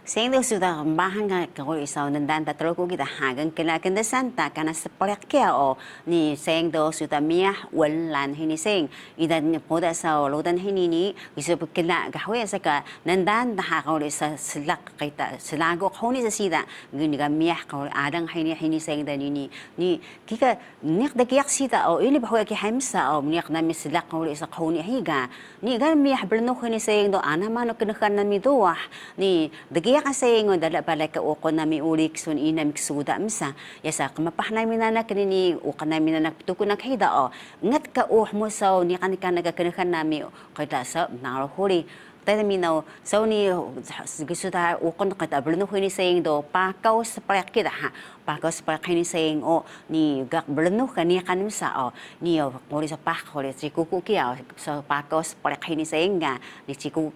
Sendo sudah bahanga kalau isaw nandan tatlo ko kita hagan kena santa kana sa palakya o ni sendo sudah miah walan hinising idan poda sa lodan hinini iso kena gahwe sa ka nandan daha kalau sa silak kita silago koni sa sida gini ga miah kalau adang hinising dan ini ni kika nik dakiyak sida o ini bahwa ki hamsa o nik na misilak kalau sa koni higa ni gan miah berno hinising do ana mano kenakan na miduah ni dakiyak kasi ngo dala pala ka uko na mi ulik sun inam ksuda msa yasa kamapah namin na kanini uka namin na tuko nakhida o ngat ka mo sa ni kanika nagakanakan nami kaya sa narahuri tayo minaw sa ni gusto ta uko na kita berno kini saying do pakaw sa prakida ha pakaw sa prakini saying o ni gak berno kani kanim sa o ni o kuri sa pakol si kuku kia sa pakaw sa prakini saying nga ni ciku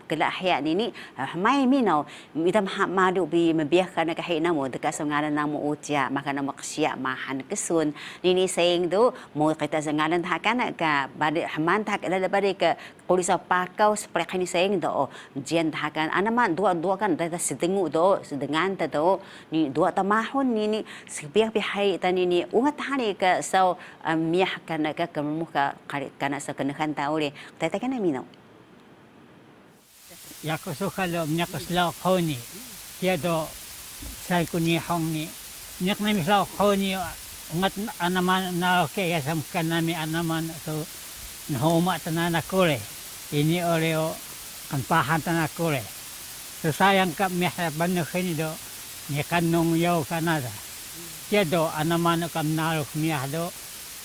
kelahya ni may minaw itam madu bi mabiyak ka nakahay na mo daka sa ngalan na mo utya maka na maksya mahan kesun ni saying do mo kita sa ngalan ha kana ka badi haman tak ala badi ka kuri sa pakaw sa prakini saying do jian hakan anaman dua kan data sedengu do sedengan ta do ni dua tamahon ni sibiyak bihay tani ni ungat hani ka sa miyah kana ka kamuka kana sa kanakan tauli tata kana minaw Yako sukalo mnyakos lao koni tiado sai kuni hongi nyak nami lao koni ngat anaman na ke yasam kanami anaman so nhoma tanana kore ini oleo kan pahan tanana kore so sayang ka mihra banu khini do ni kanong yaw kanada tiado anaman kam nalo miyah do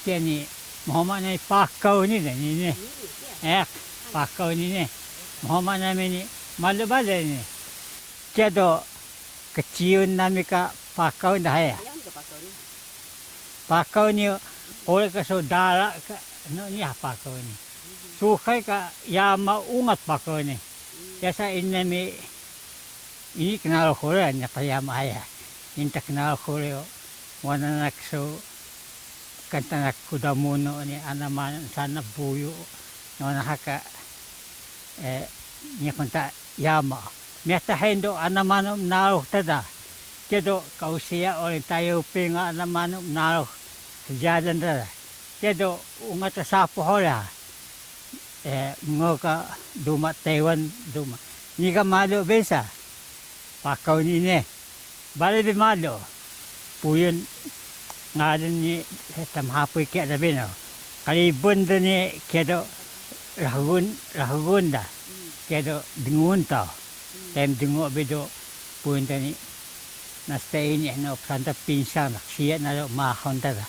tiani nhoma na pakau ni ni pakau ni Muhammad namin ni malu-malu ni. Kaya keciun namin ka pakaw na haya. Pakaw ni oleh ka saudara ka no ni pakaw ni. Sukay ka yama ungat pakaw ni. Kaya ini nami ini kenal kore nya kaya haya. Inta kenal kore wana nakso kanta nakudamuno ni anaman sana buyo wana haka niya kunta yama. Miyata hendo anamanong naroh tada. Kedo kausia oleh tayo pinga anamanong naroh jalan tada. Kedo ungat sapo hola. Ngoka duma Taiwan duma. Nika malo besa. Pakaw ni ne. Bale bi malo. Puyon ngalan ni tamhapoy kaya sabi no. Kalibon doon ni kedo rahagunda kedo dingunta tem dingo bedo punta ni nasta ini no santa pinsan siya na do mahonta da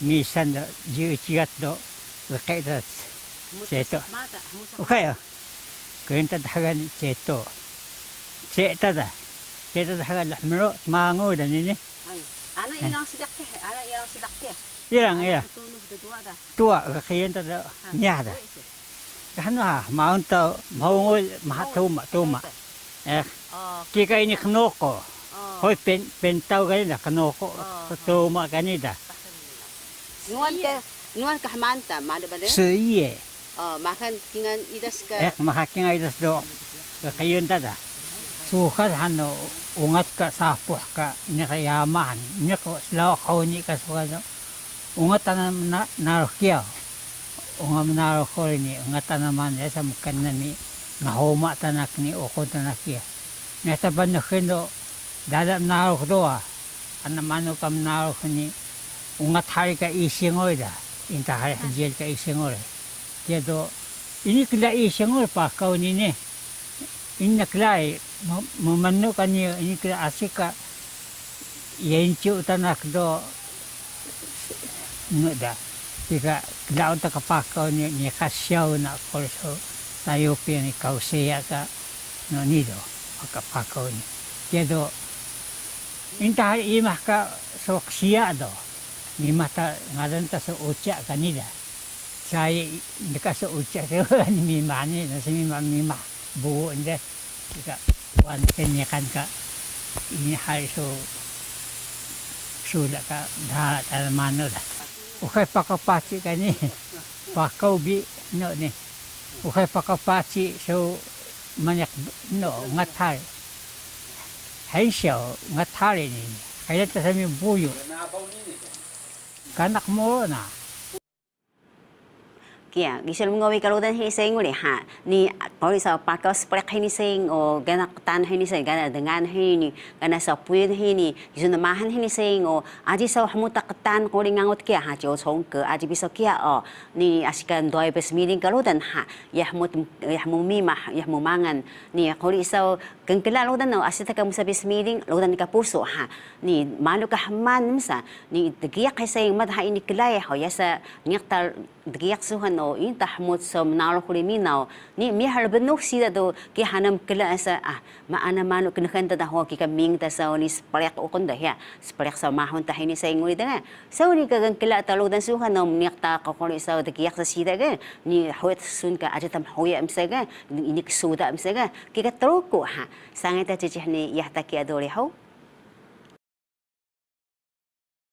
misan do jiuchigat do kaita seto okay kwenta dagan seto seta da dagan lahmro mango da ni ana ilang sidakte Ilang tua kakayenta da nyada kahano ha maunta maungol mahatuma kika ini knoko hoy pentaw ganida knoko tuma ganida nuan ka hamanta mada bade siye makan kingan idas ka makakinga idas do kakayenta da sukat hano ungat ka sapuh ka nikayaman niko slaw kauni ka sukano ungat na narokiyaw unga manaro ko ni ungat naman sa mukan nami nahoma tanak ni oko tanakia neta bando kendo dada naro doa anamano kam naro ni ungat hari ka isingoy da inta hari hajil ka isingoy kedo ini kila isingoy pa kau ni ne inna klai mamano kanyo ini kila asika yenchu tanak do no da tika daon ta kapakaw ni kasyaw na kolso tayo ni kauseya ka no nido kapakaw ni kedo inta imah ka soksiya do ni mata ngadan ta sa ucha kanida saya deka sa ucha ni mimani na si mimah buo inde tika wan kenya kan ka ini hari so sula ka dhala talamano da ukay pakapachi kani pakaw bi no ni ukay pakapachi so manyak no ngatari. Haisyo ngatari ni. Kaya sa mi buyo. Kanak mo na. Kaya, gisel mga wikaludan hinising uli ha. Ni, kalau sa pakaw sprek hinising o ganak tan hinising, gana dengan hini, gana sa puyin hini, gisel namahan hinising o aji sa hamutak tan kuli ngangot kaya ha, jo chong ke aji bisa kaya o ni asikan doi bes miling kaludan ha. Yahmu mimah, yahmu mangan ni kuli sa kengkela ludan no asita kamu sa bes miling ludan ka puso ha. Ni malu ka haman sa ni degiyak hising madha ini kelay ho yasa ngaktal degiyak suhan no in tahmut sa manalo kuliminaw ni mihal benuk sida do ki hanam kala sa maana mano kinakanta da ho ki kaming ta sa ni sprek o konda ya sprek sa mahon ta hini sa inguli da sa ni kagang kala taludan suhan no niakta ka kuli sa degiyak sa sida ga ni hoet sun ka aja tam hoya am sa ga ini suda am sa ga ki ka truko ha sangita chichih ni yahta ki adore ho